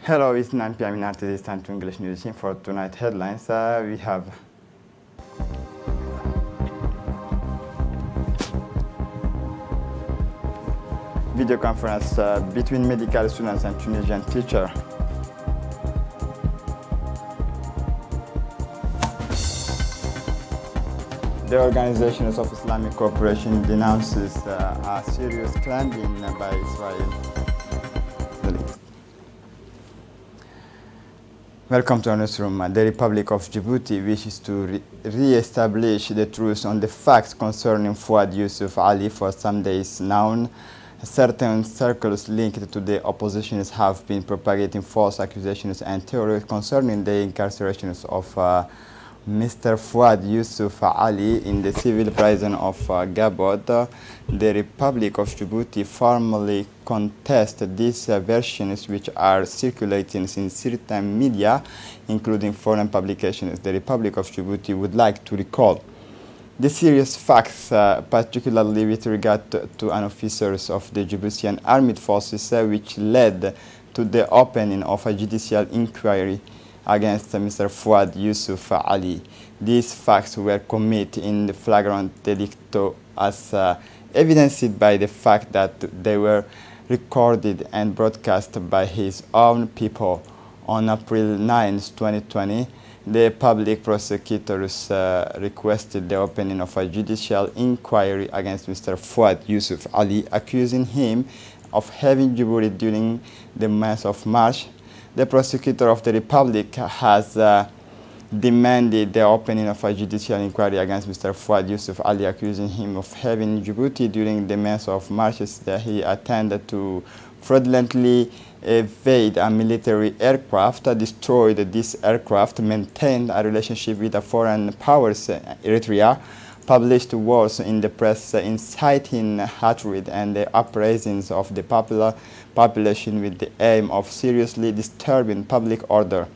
Hello, it's 9 p.m. in RT. It's time to English News for tonight headlines. We have video conference between medical students and Tunisian teacher. The Organization of Islamic Cooperation denounces a serious clamping by Israel. Welcome to our newsroom. The Republic of Djibouti wishes to re-establish the truth on the facts concerning Fouad Yusuf Ali. For some days now, certain circles linked to the opposition have been propagating false accusations and theories concerning the incarcerations of Mr. Fouad Yusuf Ali in the civil prison of Gabon. The Republic of Djibouti formally contests these versions, which are circulating in certain media, including foreign publications. The Republic of Djibouti would like to recall the serious facts, particularly with regard to an officer of the Djiboutian Armed Forces, which led to the opening of a judicial inquiry against Mr. Fouad Yusuf Ali. These facts were committed in the flagrant delicto as evidenced by the fact that they were recorded and broadcast by his own people. On April 9, 2020, the public prosecutors requested the opening of a judicial inquiry against Mr. Fouad Yusuf Ali, accusing him of having Djibouti during the month of March. The prosecutor of the Republic has demanded the opening of a judicial inquiry against Mr. Fouad Yusuf Ali, accusing him of having Djibouti during the month of March that he attempted to fraudulently evade a military aircraft, destroyed this aircraft, maintained a relationship with the foreign powers, Eritrea, published words in the press inciting hatred and the uprisings of the population with the aim of seriously disturbing public order,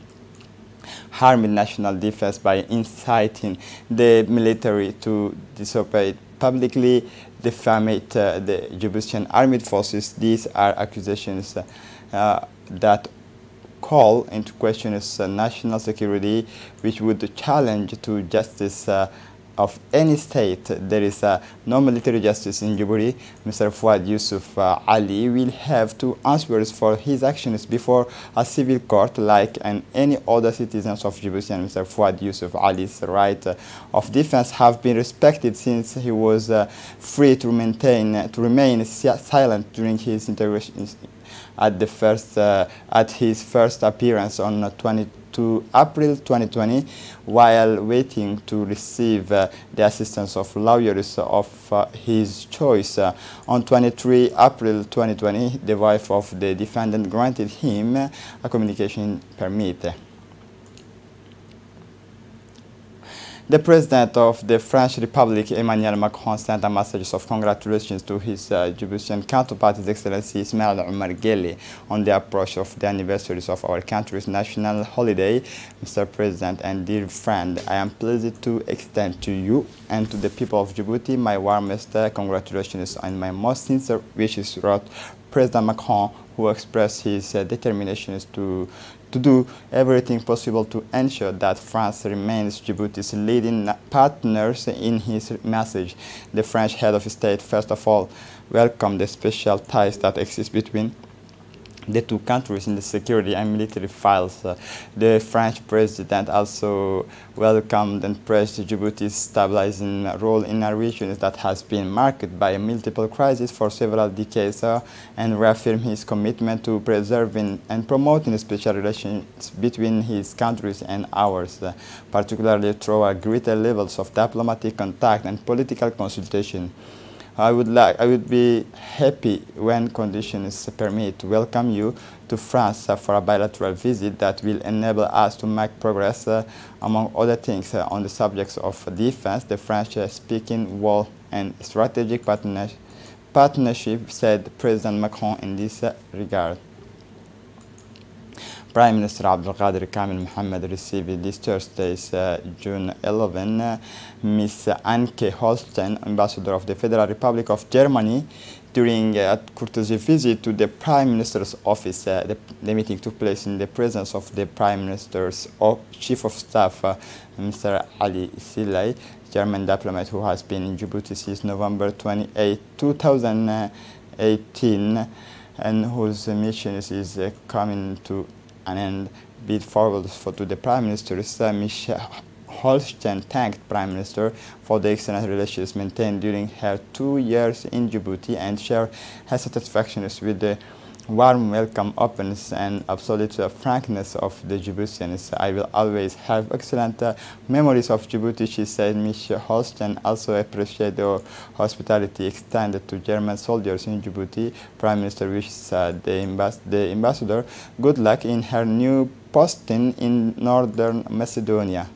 harming national defense by inciting the military to disobey, publicly defame the Djiboutian Armed Forces. These are accusations that call into question national security, which would challenge to justice of any state. There is no military justice in Djibouti. Mr. Fouad Yusuf Ali will have to answer for his actions before a civil court like any other citizens of Djibouti. And Mr. Fouad Yusuf Ali's right of defense have been respected since he was free to remain silent during his interrogations at his first appearance on 22 April 2020, while waiting to receive the assistance of lawyers of his choice. On 23 April 2020, the wife of the defendant granted him a communication permit. The President of the French Republic, Emmanuel Macron, sent a message of congratulations to his Djiboutian counterpart, His Excellency Ismail Omar Guelleh, on the approach of the anniversaries of our country's national holiday. Mr. President and dear friend, I am pleased to extend to you and to the people of Djibouti my warmest congratulations and my most sincere wishes, wrote President Macron, who expressed his determination to do everything possible to ensure that France remains Djibouti's leading partners. In his message, the French head of state first of all welcomed the special ties that exist between the two countries in the security and military files. The French president also welcomed and praised Djibouti's stabilizing role in a region that has been marked by multiple crises for several decades, and reaffirmed his commitment to preserving and promoting special relations between his countries and ours, particularly through greater levels of diplomatic contact and political consultation. I would be happy when conditions permit to welcome you to France for a bilateral visit that will enable us to make progress, among other things, on the subjects of defense, the French-speaking war and strategic partnership, said President Macron in this regard. Prime Minister Abdelkader Kamil Mohammed received this Thursday, June 11, Ms. Anke Holstein, Ambassador of the Federal Republic of Germany, During a courtesy visit to the Prime Minister's office, the meeting took place in the presence of the Prime Minister's Chief of Staff, Mr. Ali Silay, German diplomat who has been in Djibouti since November 28, 2018, and whose mission is coming to an end. Bid forward to the Prime Minister, Michelle Holstein thanked Prime Minister for the excellent relations maintained during her 2 years in Djibouti and shared her satisfaction with the warm welcome, openness and absolute frankness of the Djiboutians. I will always have excellent memories of Djibouti, she said. Ms. Holstein also appreciated the hospitality extended to German soldiers in Djibouti. Prime Minister wishes the ambassador good luck in her new posting in Northern Macedonia.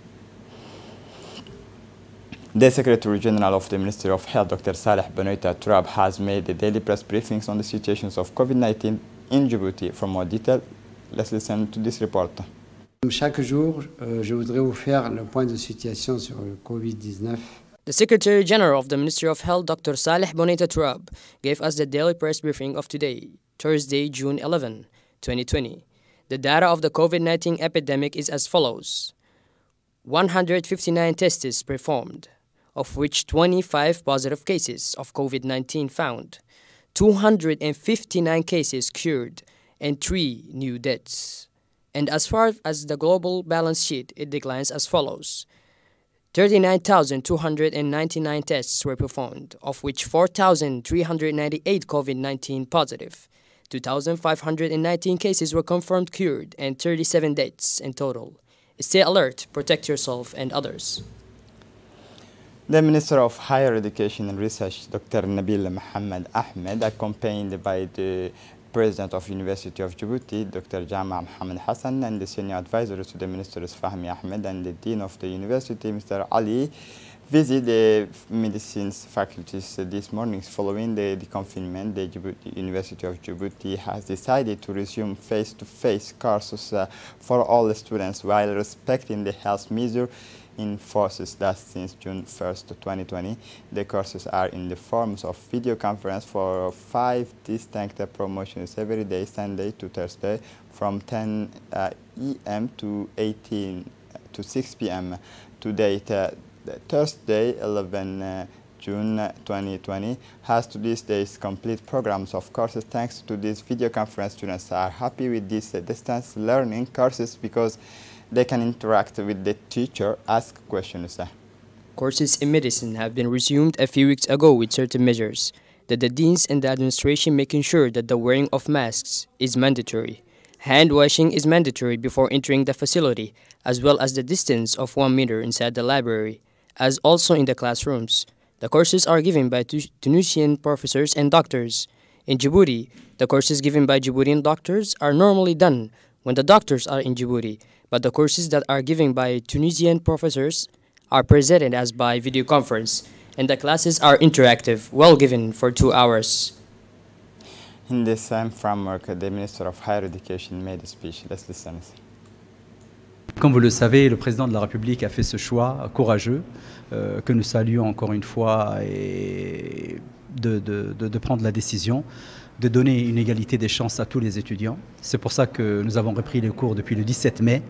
The Secretary General of the Ministry of Health, Dr. Saleh Benoita Turab, has made the daily press briefings on the situations of COVID-19 in Djibouti. For more detail, let's listen to this report. Chaque jour, je voudrais vous faire le point de situation sur le COVID-19. The Secretary General of the Ministry of Health, Dr. Saleh Benoita Turab, gave us the daily press briefing of today, Thursday, June 11, 2020. The data of the COVID-19 epidemic is as follows: 159 tests performed, of which 25 positive cases of COVID-19 found, 259 cases cured, and 3 new deaths. And as far as the global balance sheet, it declines as follows: 39,299 tests were performed, of which 4,398 COVID-19 positive, 2,519 cases were confirmed cured, and 37 deaths in total. Stay alert, protect yourself and others. The Minister of Higher Education and Research, Dr. Nabil Mohammed Ahmed, accompanied by the President of University of Djibouti, Dr. Jama Mohammed Hassan, and the senior advisor to the Ministers Fahmi Ahmed and the Dean of the University, Mr. Ali, visit the medicine faculties this morning. Following the deconfinement, the University of Djibouti has decided to resume face-to-face courses for all the students while respecting the health measure in forces that since June 1st, 2020. The courses are in the forms of video conference for 5 distinct promotions every day, Sunday to Thursday, from 10 a.m. to 6 p.m. To date, Thursday, 11 June 2020, has to these days complete programs of courses. Thanks to this video conference, students are happy with these distance learning courses because they can interact with the teacher, ask questions. Courses in medicine have been resumed a few weeks ago with certain measures, that the deans and the administration making sure that the wearing of masks is mandatory. Hand washing is mandatory before entering the facility, as well as the distance of 1 meter inside the library, as also in the classrooms. The courses are given by Tunisian professors and doctors. In Djibouti, the courses given by Djiboutian doctors are normally done when the doctors are in Djibouti, but the courses that are given by Tunisian professors are presented as by video conference, and the classes are interactive, well given for 2 hours. In the same framework, the Minister of Higher Education made a speech. Let's listen. Comme vous le savez, le président de la République a fait ce choix courageux, que nous saluons encore une fois, et de prendre la décision de donner une égalité des chances à tous les étudiants. C'est pour ça que nous avons repris les cours depuis le 17 mai.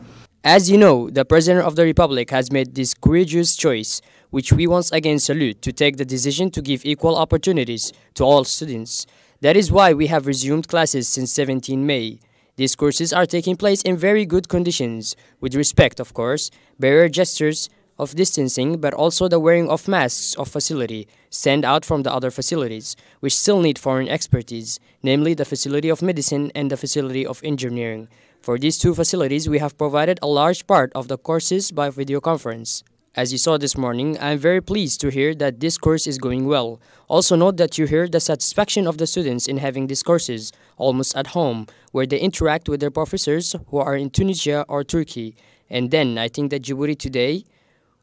As you know, the President of the Republic has made this courageous choice, which we once again salute, to take the decision to give equal opportunities to all students. That is why we have resumed classes since 17 May. These courses are taking place in very good conditions, with respect, of course, barrier gestures of distancing, but also the wearing of masks of facility stand out from the other facilities, which still need foreign expertise, namely the facility of medicine and the facility of engineering. For these 2 facilities, we have provided a large part of the courses by video conference. As you saw this morning, I am very pleased to hear that this course is going well. Also note that you hear the satisfaction of the students in having these courses almost at home, where they interact with their professors who are in Tunisia or Turkey. And then I think that Djibouti today,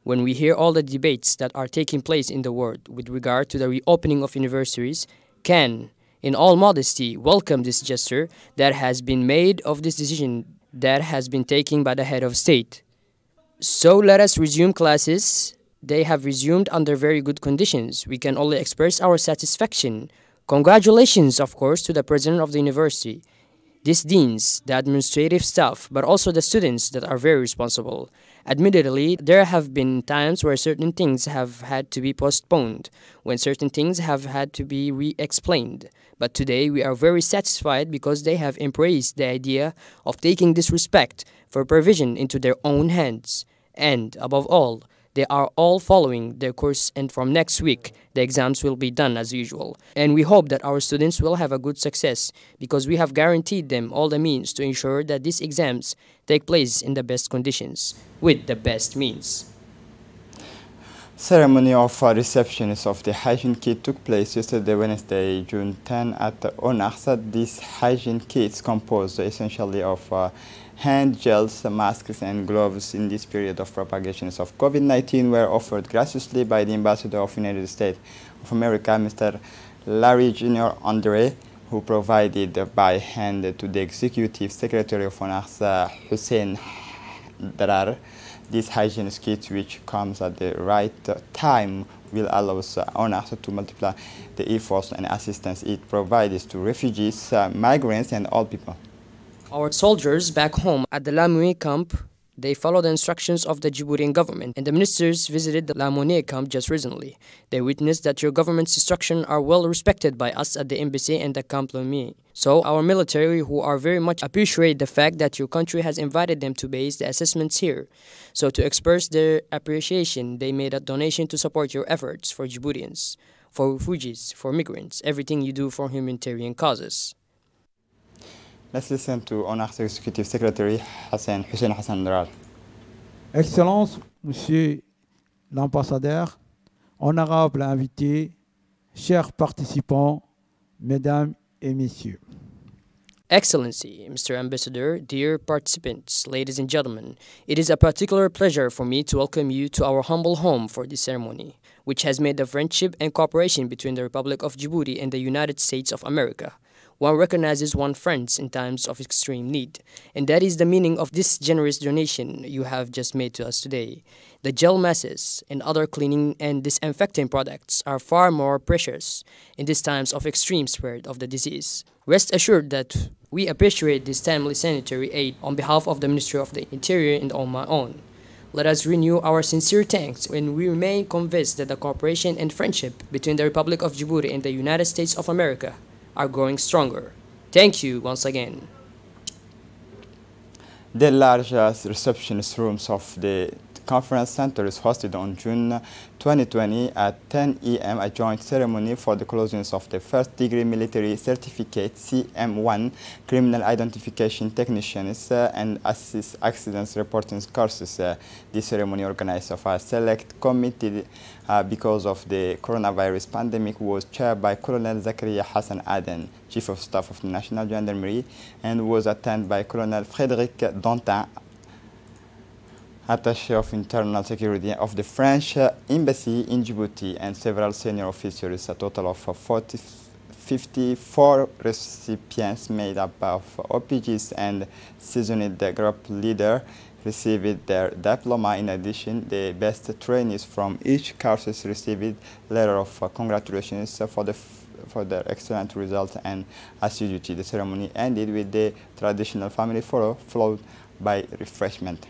when we hear all the debates that are taking place in the world with regard to the reopening of universities, can, in all modesty, welcome this gesture that has been made of this decision that has been taken by the head of state. So let us resume classes. They have resumed under very good conditions. We can only express our satisfaction Congratulations, of course, to the president of the university, these deans, the administrative staff, but also the students that are very responsible. Admittedly, there have been times where certain things have had to be postponed, when certain things have had to be re-explained. But today we are very satisfied because they have embraced the idea of taking this respect for provision into their own hands. And, above all, they are all following their course, and from next week, the exams will be done as usual. And we hope that our students will have a good success because we have guaranteed them all the means to ensure that these exams take place in the best conditions, with the best means. Ceremony of receptions of the hygiene kit took place yesterday, Wednesday, June 10 at Onarsa. These hygiene kits composed essentially of hand gels, masks, and gloves in this period of propagations of COVID-19 were offered graciously by the Ambassador of the United States of America, Mr. Larry Jr. Anglais, who provided by hand to the Executive Secretary of Onarsa, Hussein Darar. This hygiene kit, which comes at the right time, will allow Onarsa to multiply the efforts and assistance it provides to refugees, migrants, and all people. Our soldiers back home at the La Monnaie camp, they follow the instructions of the Djiboutian government, and the ministers visited the La Monnaie camp just recently. They witnessed that your government's instructions are well respected by us at the embassy and the Camp La Monnaie. So our military, who are very much appreciate the fact that your country has invited them to base the assessments here. So to express their appreciation, they made a donation to support your efforts for Djiboutians, for refugees, for migrants, everything you do for humanitarian causes. Let's listen to Onarsa Executive Secretary Hussein Hassan Darar. Excellences, Monsieur l'ambassadeur, honorables invités, chers participants, Mesdames et Messieurs. Excellency, Mr. Ambassador, dear participants, ladies and gentlemen, it is a particular pleasure for me to welcome you to our humble home for this ceremony, which has made the friendship and cooperation between the Republic of Djibouti and the United States of America. One recognizes one's friends in times of extreme need, and that is the meaning of this generous donation you have just made to us today. The gel masses and other cleaning and disinfecting products are far more precious in these times of extreme spread of the disease. Rest assured that we appreciate this timely sanitary aid on behalf of the Ministry of the Interior and on my own. Let us renew our sincere thanks when we remain convinced that the cooperation and friendship between the Republic of Djibouti and the United States of America are growing stronger. Thank you once again. The largest reception rooms of the conference center is hosted on June 2020 at 10 a.m. a joint ceremony for the closing of the first degree military certificate CM1 criminal identification technicians and assist accidents reporting courses. This ceremony organized of a select committee because of the coronavirus pandemic was chaired by Colonel Zakaria Hassan Aden, Chief of Staff of the National Gendarmerie, and was attended by Colonel Frédéric Dantin, Attaché of Internal Security of the French Embassy in Djibouti, and several senior officers. A total of 54 recipients made up of OPGs and seasoned group leader received their diploma. In addition, the best trainees from each course received letter of congratulations for their excellent results and assiduity. The ceremony ended with the traditional family photo followed by refreshment.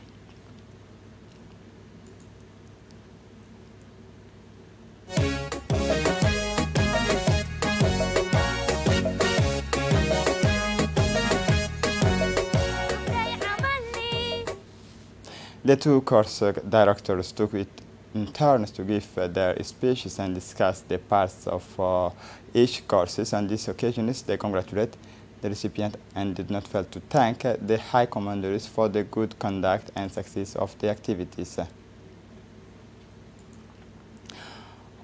The two course directors took it in turns to give their speeches and discuss the parts of each courses. On this occasion, they congratulate the recipient and did not fail to thank the high commanders for the good conduct and success of the activities.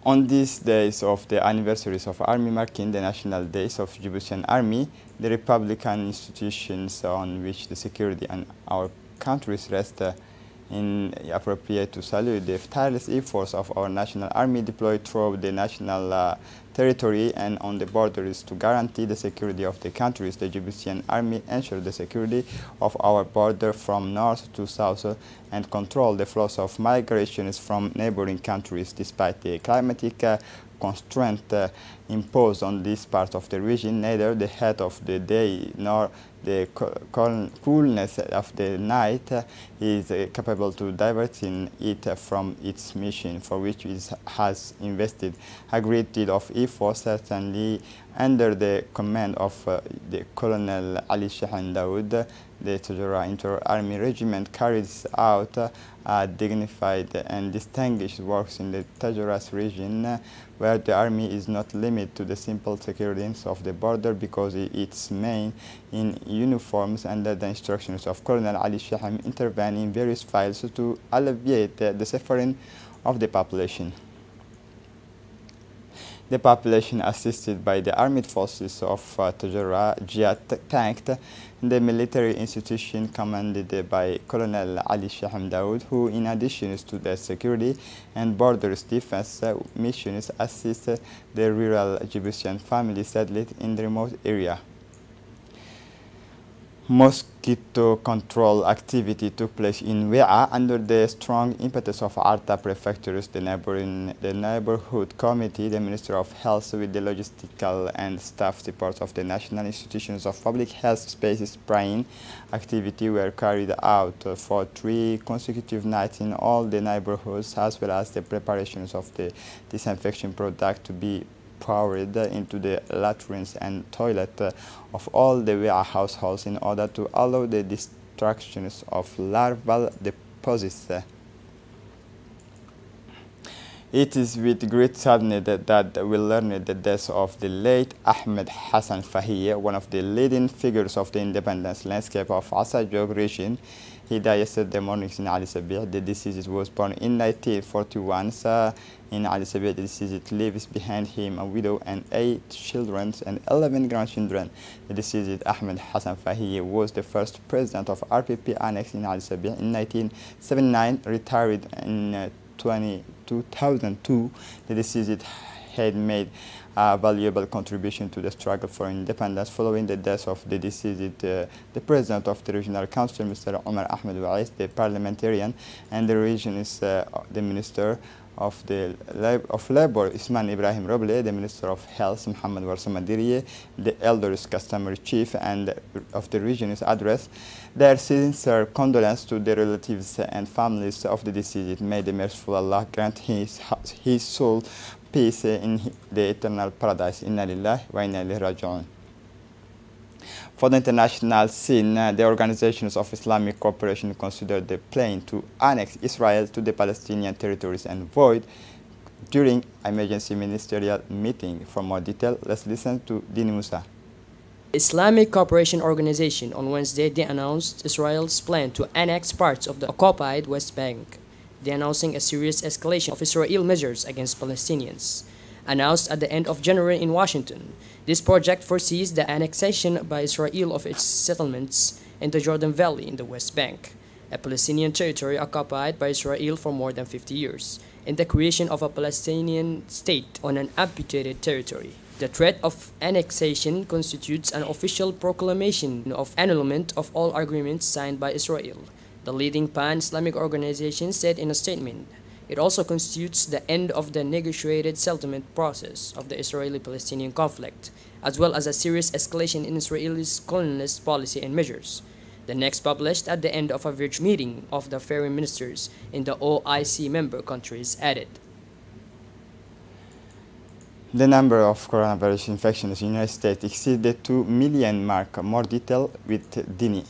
On these days of the anniversaries of Army marking the National Days of Djiboutian Army, the Republican institutions on which the security and our countries rest appropriate to salute the tireless efforts of our National Army deployed through the national territory and on the borders to guarantee the security of the countries. The Djiboutian army ensures the security of our border from north to south and control the flows of migrations from neighboring countries. Despite the climatic constraint imposed on this part of the region, neither the heat of the day nor the coolness of the night is capable to divert it from its mission, for which it has invested a great deal of effort, certainly under the command of the Colonel Ali Shahan Daoud. The Tajura Inter-Army Regiment carries out dignified and distinguished works in the Tajuras region, where the army is not limited to the simple security of the border because its men in uniforms under the instructions of Colonel Ali Shaham intervene in various files to alleviate the suffering of the population. The population, assisted by the armed forces of Tajura, thanked the military institution commanded by Colonel Ali Shaham Daoud, who, in addition to the security and borders defense missions, assist the rural Djiboutian families settled in the remote area. Mosquito control activity took place in Wea under the strong impetus of Arta prefectures, the neighborhood committee, the Minister of Health, with the logistical and staff support of the National Institutions of Public Health Spaces. Spraying activity were carried out for 3 consecutive nights in all the neighborhoods, as well as the preparations of the disinfection product to be poured into the latrines and toilet of all the Wea households in order to allow the destruction of larval deposits. It is with great sadness that we learned the death of the late Ahmed Hassan Fahie, one of the leading figures of the independence landscape of Asajog region. He died yesterday morning in Ali Sabih. The deceased was born in 1941. In Ali Sabih, the deceased leaves behind him a widow and 8 children and 11 grandchildren. The deceased Ahmed Hassan Fahie was the first president of RPP Annex in Ali Sabih in 1979, retired in 2002. The deceased had made a valuable contribution to the struggle for independence. Following the death of the deceased, the president of the regional council, Mr. Omar Ahmed Wais, the parliamentarian, and the region is the minister of Labor, Isman Ibrahim Roble, the Minister of Health, Muhammad Warsa Madiriye, the elders customary chief and of the region's address their sincere condolence to the relatives and families of the deceased. May the merciful Allah grant his soul peace in the eternal paradise. Inna lillahi wa inna ilayhi raji'un. For the international scene, the organizations of Islamic cooperation considered the plan to annex Israel to the Palestinian territories and void during emergency ministerial meeting. For more detail, let's listen to Dini Musa. Islamic Cooperation Organization on Wednesday, they announced Israel's plan to annex parts of the occupied West Bank. They announcing a serious escalation of Israel measures against Palestinians. Announced at the end of January in Washington, this project foresees the annexation by Israel of its settlements in the Jordan Valley in the West Bank, a Palestinian territory occupied by Israel for more than 50 years, and the creation of a Palestinian state on an amputated territory. The threat of annexation constitutes an official proclamation of annulment of all agreements signed by Israel, the leading pan-Islamic organization said in a statement. It also constitutes the end of the negotiated settlement process of the Israeli-Palestinian conflict, as well as a serious escalation in Israel's colonialist policy and measures. The next published at the end of a virtual meeting of the foreign ministers in the OIC member countries added. The number of coronavirus infections in the United States exceeded the 2 million mark. More detail with Dini.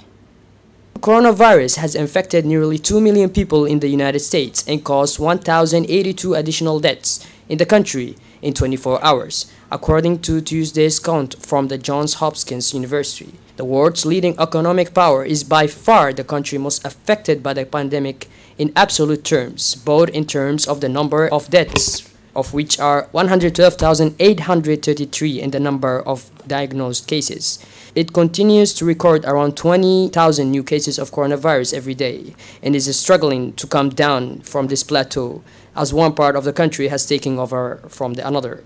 Coronavirus has infected nearly 2 million people in the United States and caused 1,082 additional deaths in the country in 24 hours, according to Tuesday's count from the Johns Hopkins University. The world's leading economic power is by far the country most affected by the pandemic in absolute terms, both in terms of the number of deaths, of which are 112,833 in the number of diagnosed cases. It continues to record around 20,000 new cases of coronavirus every day and is struggling to come down from this plateau as one part of the country has taken over from the another.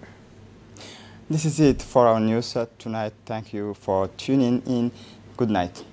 This is it for our news tonight. Thank you for tuning in. Good night.